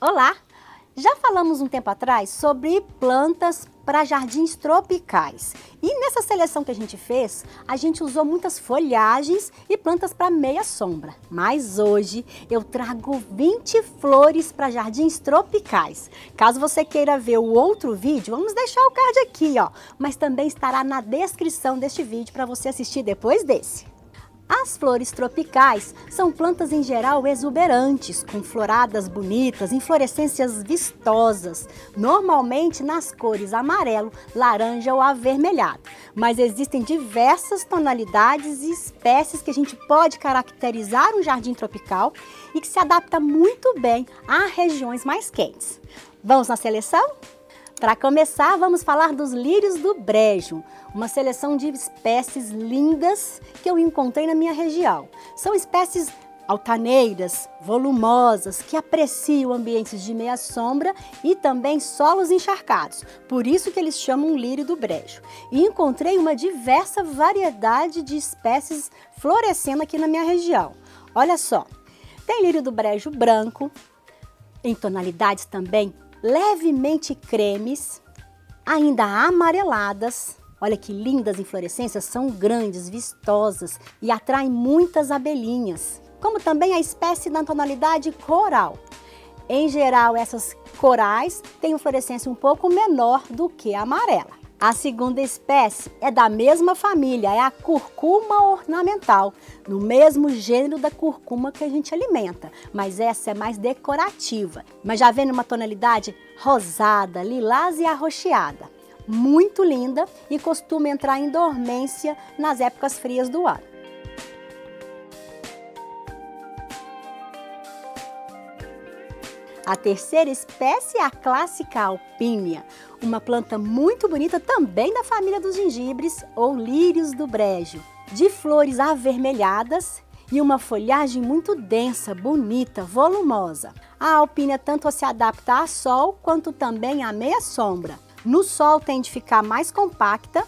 Olá! Já falamos um tempo atrás sobre plantas para jardins tropicais. E nessa seleção que a gente fez, a gente usou muitas folhagens e plantas para meia sombra. Mas hoje eu trago 20 flores para jardins tropicais. Caso você queira ver o outro vídeo, vamos deixar o card aqui, ó. Mas também estará na descrição deste vídeo para você assistir depois desse. As flores tropicais são plantas em geral exuberantes, com floradas bonitas, inflorescências vistosas, normalmente nas cores amarelo, laranja ou avermelhado. Mas existem diversas tonalidades e espécies que a gente pode caracterizar um jardim tropical e que se adapta muito bem a regiões mais quentes. Vamos na seleção? Para começar, vamos falar dos lírios do brejo, uma seleção de espécies lindas que eu encontrei na minha região. São espécies altaneiras, volumosas, que apreciam ambientes de meia sombra e também solos encharcados, por isso que eles chamam lírio do brejo. E encontrei uma diversa variedade de espécies florescendo aqui na minha região. Olha só, tem lírio do brejo branco, em tonalidades também levemente cremes, ainda amareladas. Olha que lindas inflorescências, são grandes, vistosas e atraem muitas abelhinhas. Como também a espécie da tonalidade coral. Em geral, essas corais têm inflorescência um pouco menor do que a amarela. A segunda espécie é da mesma família, é a curcuma ornamental, no mesmo gênero da curcuma que a gente alimenta, mas essa é mais decorativa, mas já vem numa tonalidade rosada, lilás e arroxeada. Muito linda e costuma entrar em dormência nas épocas frias do ano. A terceira espécie é a clássica alpínea, uma planta muito bonita também da família dos gengibres ou lírios do brejo, de flores avermelhadas e uma folhagem muito densa, bonita, volumosa. A alpínea tanto se adapta a sol quanto também a meia sombra. No sol tende a ficar mais compacta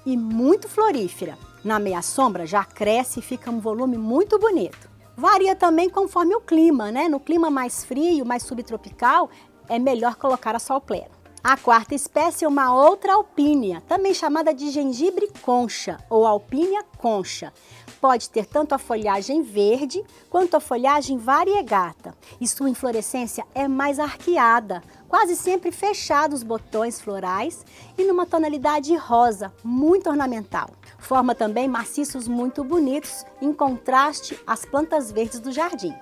e muito florífera. Na meia sombra já cresce e fica um volume muito bonito. Varia também conforme o clima, né? No clima mais frio, mais subtropical, é melhor colocar a sol pleno. A quarta espécie é uma outra alpínea, também chamada de gengibre concha ou alpínea concha. Pode ter tanto a folhagem verde quanto a folhagem variegata. E sua inflorescência é mais arqueada, quase sempre fechados os botões florais e numa tonalidade rosa, muito ornamental. Forma também maciços muito bonitos, em contraste às plantas verdes do jardim.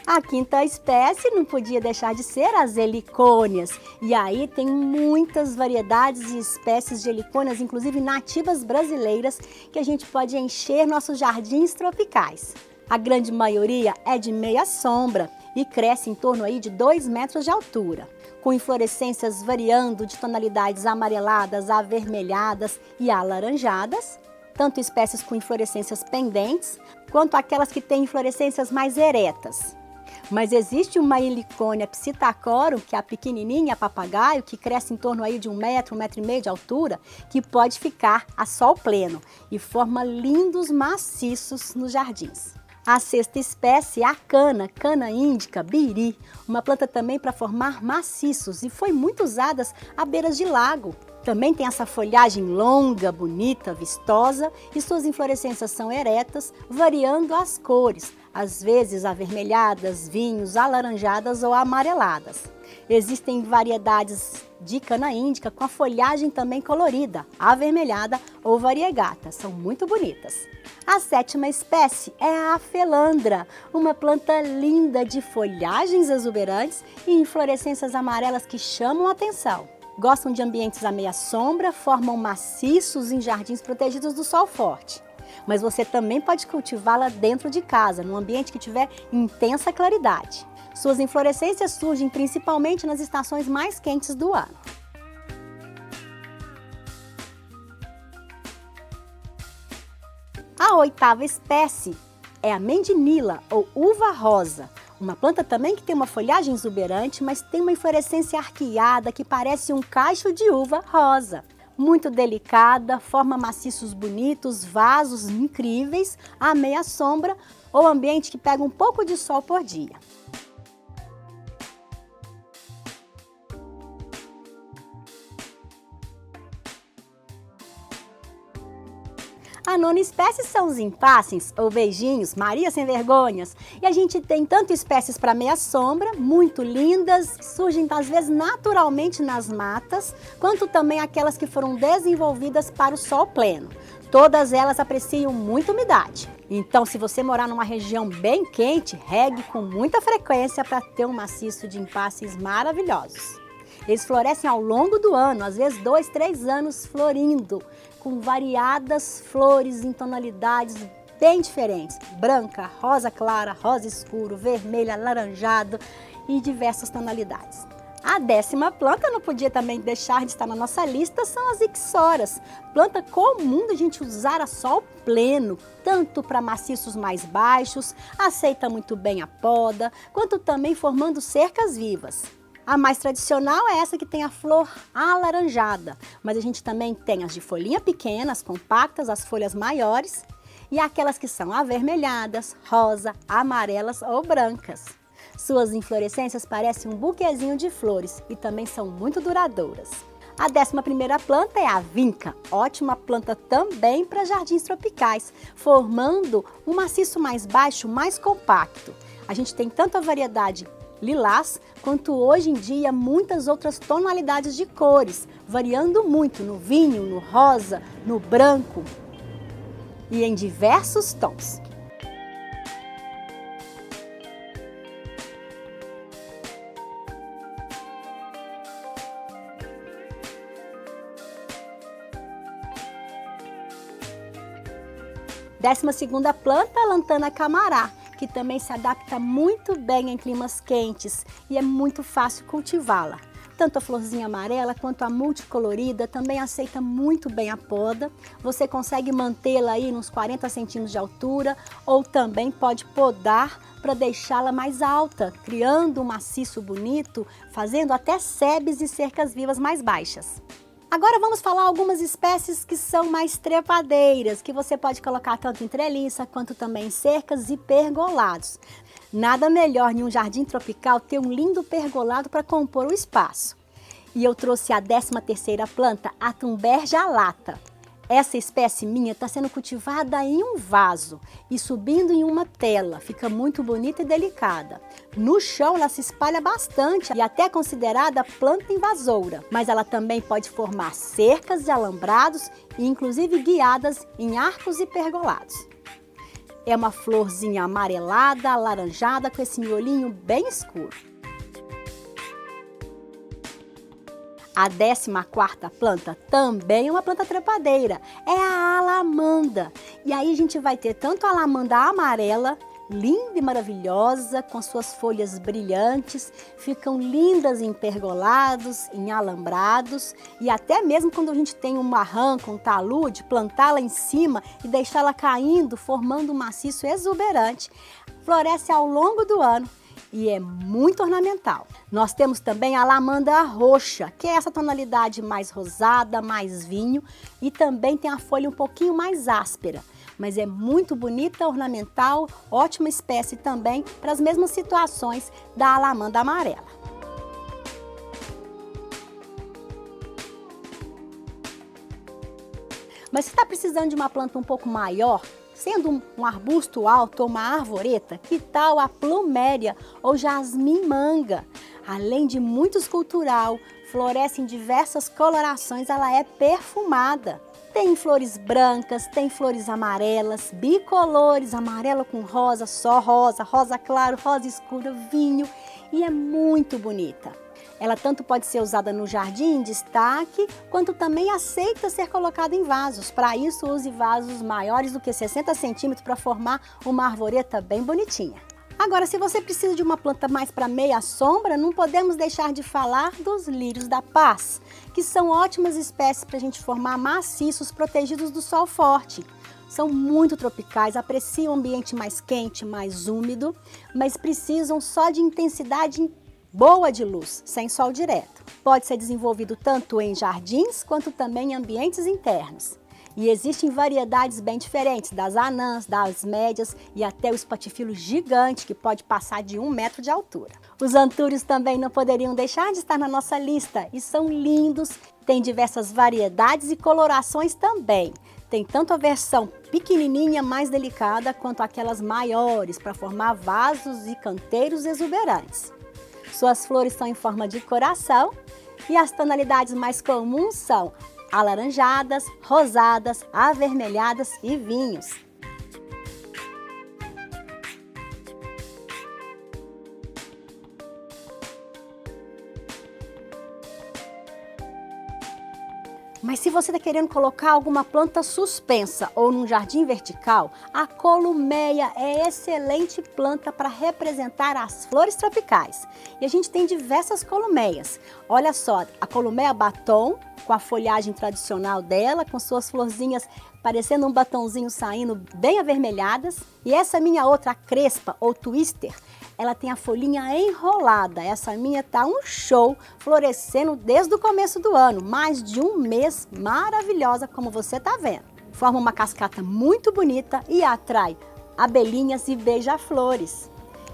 A quinta espécie não podia deixar de ser as helicônias. E aí tem muitas variedades e espécies de helicônias, inclusive nativas brasileiras, que a gente pode encher nossos jardins tropicais. A grande maioria é de meia sombra e cresce em torno aí de 2 metros de altura, com inflorescências variando de tonalidades amareladas, avermelhadas e alaranjadas, tanto espécies com inflorescências pendentes, quanto aquelas que têm inflorescências mais eretas. Mas existe uma helicônia psittacorum, que é a pequenininha, papagaio, que cresce em torno aí de 1 metro, 1,5 metro de altura, que pode ficar a sol pleno e forma lindos maciços nos jardins. A sexta espécie é a cana, cana índica, biri, uma planta também para formar maciços e foi muito usada à beiras de lago. Também tem essa folhagem longa, bonita, vistosa e suas inflorescências são eretas, variando as cores, às vezes avermelhadas, vinhos, alaranjadas ou amareladas. Existem variedades de cana índica com a folhagem também colorida, avermelhada ou variegata, são muito bonitas. A sétima espécie é a afelandra, uma planta linda de folhagens exuberantes e inflorescências amarelas que chamam a atenção. Gostam de ambientes à meia sombra, formam maciços em jardins protegidos do sol forte. Mas você também pode cultivá-la dentro de casa, num ambiente que tiver intensa claridade. Suas inflorescências surgem principalmente nas estações mais quentes do ano. A oitava espécie é a mendinila ou uva rosa, uma planta também que tem uma folhagem exuberante, mas tem uma inflorescência arqueada que parece um cacho de uva rosa. muito delicada, forma maciços bonitos, vasos incríveis, à meia sombra ou ambiente que pega um pouco de sol por dia. A nona espécie são os impáciens, ou beijinhos, Maria sem vergonhas. E a gente tem tanto espécies para meia sombra, muito lindas, surgem às vezes naturalmente nas matas, quanto também aquelas que foram desenvolvidas para o sol pleno. Todas elas apreciam muita umidade. Então, se você morar numa região bem quente, regue com muita frequência para ter um maciço de impáciens maravilhosos. Eles florescem ao longo do ano, às vezes 2, 3 anos florindo, com variadas flores em tonalidades bem diferentes. Branca, rosa clara, rosa escuro, vermelho, alaranjado e diversas tonalidades. A 10ª planta não podia também deixar de estar na nossa lista, são as ixoras. Planta comum da gente usar a sol pleno, tanto para maciços mais baixos, aceita muito bem a poda, quanto também formando cercas vivas. A mais tradicional é essa que tem a flor alaranjada, mas a gente também tem as de folhinha pequena, as compactas, as folhas maiores e aquelas que são avermelhadas, rosa, amarelas ou brancas. Suas inflorescências parecem um buquezinho de flores e também são muito duradouras. A 11ª planta é a vinca, ótima planta também para jardins tropicais, formando um maciço mais baixo, mais compacto. A gente tem tanto a variedade lilás, quanto hoje em dia muitas outras tonalidades de cores, variando muito no vinho, no rosa, no branco e em diversos tons. Décima segunda planta, a lantana camará, que também se adapta muito bem em climas quentes e é muito fácil cultivá-la. Tanto a florzinha amarela quanto a multicolorida também aceita muito bem a poda. Você consegue mantê-la aí nos 40 centímetros de altura ou também pode podar para deixá-la mais alta, criando um maciço bonito, fazendo até sebes e cercas vivas mais baixas. Agora vamos falar algumas espécies que são mais trepadeiras, que você pode colocar tanto em treliça quanto também em cercas e pergolados. Nada melhor em um jardim tropical ter um lindo pergolado para compor o espaço. E eu trouxe a 13ª planta, a Thunbergia alata. Essa espécie minha está sendo cultivada em um vaso e subindo em uma tela, fica muito bonita e delicada. No chão ela se espalha bastante e até é considerada planta invasora, mas ela também pode formar cercas de alambrados e inclusive guiadas em arcos e pergolados. É uma florzinha amarelada, alaranjada com esse miolinho bem escuro. A 14ª planta também é uma planta trepadeira, é a alamanda. E aí a gente vai ter tanto a alamanda amarela, linda e maravilhosa, com suas folhas brilhantes, ficam lindas em pergolados, em alambrados e até mesmo quando a gente tem um barranco, um talude, plantá-la em cima e deixá-la caindo, formando um maciço exuberante. Floresce ao longo do ano e é muito ornamental. Nós temos também a alamanda roxa, que é essa tonalidade mais rosada, mais vinho e também tem a folha um pouquinho mais áspera. Mas é muito bonita, ornamental, ótima espécie também para as mesmas situações da alamanda amarela. Mas se está precisando de uma planta um pouco maior, sendo um arbusto alto ou uma arvoreta, que tal a pluméria ou jasmim-manga? Além de muito escultural, floresce em diversas colorações, ela é perfumada. Tem flores brancas, tem flores amarelas, bicolores, amarelo com rosa, só rosa, rosa claro, rosa escura, vinho e é muito bonita. Ela tanto pode ser usada no jardim em destaque, quanto também aceita ser colocada em vasos. Para isso, use vasos maiores do que 60 centímetros para formar uma arvoreta bem bonitinha. Agora, se você precisa de uma planta mais para meia sombra, não podemos deixar de falar dos lírios da paz, que são ótimas espécies para a gente formar maciços protegidos do sol forte. São muito tropicais, apreciam o ambiente mais quente, mais úmido, mas precisam só de intensidade boa de luz, sem sol direto. pode ser desenvolvido tanto em jardins quanto também em ambientes internos. E existem variedades bem diferentes, das anãs, das médias e até o espatifilo gigante, que pode passar de 1 metro de altura. Os antúrios também não poderiam deixar de estar na nossa lista e são lindos, tem diversas variedades e colorações também. Tem tanto a versão pequenininha, mais delicada, quanto aquelas maiores, para formar vasos e canteiros exuberantes. Suas flores são em forma de coração e as tonalidades mais comuns são alaranjadas, rosadas, avermelhadas e vinhos. Mas se você está querendo colocar alguma planta suspensa ou num jardim vertical, a columeia é excelente planta para representar as flores tropicais. E a gente tem diversas columeias. Olha só, a columeia batom, com a folhagem tradicional dela, com suas florzinhas parecendo um batonzinho saindo bem avermelhadas. E essa minha outra, a crespa ou twister, ela tem a folhinha enrolada. Essa minha tá um show, florescendo desde o começo do ano, mais de 1 mês, maravilhosa como você tá vendo. Forma uma cascata muito bonita e atrai abelhinhas e beija-flores.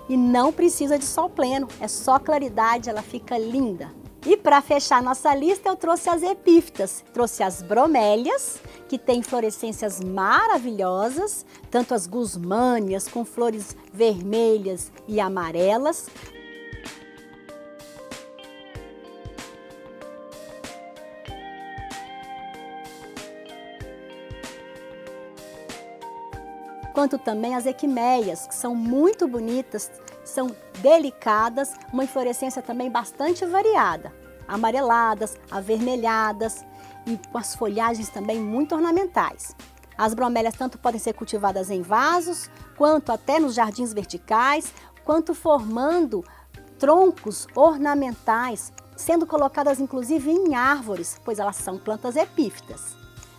E não precisa de sol pleno, é só claridade, ela fica linda. E para fechar nossa lista, eu trouxe as epífitas, trouxe as bromélias, que tem inflorescências maravilhosas, tanto as gusmânias com flores vermelhas e amarelas, quanto também as equimeias, que são muito bonitas, são delicadas, uma inflorescência também bastante variada, amareladas, avermelhadas e com as folhagens também muito ornamentais. As bromélias tanto podem ser cultivadas em vasos, quanto até nos jardins verticais, quanto formando troncos ornamentais, sendo colocadas inclusive em árvores, pois elas são plantas epífitas.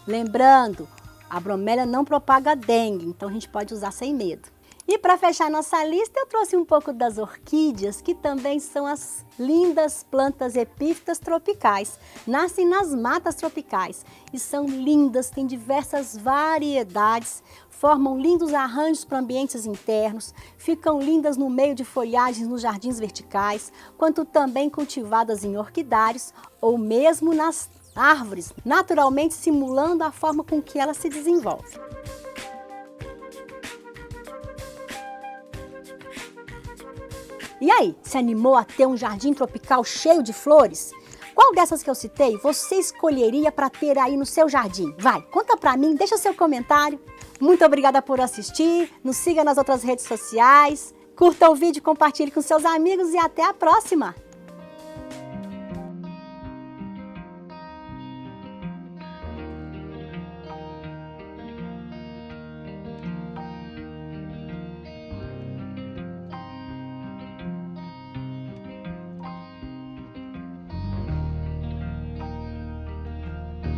Lembrando, a bromélia não propaga dengue, então a gente pode usar sem medo. E para fechar nossa lista, eu trouxe um pouco das orquídeas, que também são as lindas plantas epífitas tropicais. Nascem nas matas tropicais e são lindas, têm diversas variedades, formam lindos arranjos para ambientes internos, ficam lindas no meio de folhagens nos jardins verticais, quanto também cultivadas em orquidários ou mesmo nas árvores, naturalmente simulando a forma com que ela se desenvolve. E aí, se animou a ter um jardim tropical cheio de flores? Qual dessas que eu citei você escolheria para ter aí no seu jardim? Vai, conta para mim, deixa seu comentário. Muito obrigada por assistir, nos siga nas outras redes sociais, curta o vídeo, compartilhe com seus amigos e até a próxima!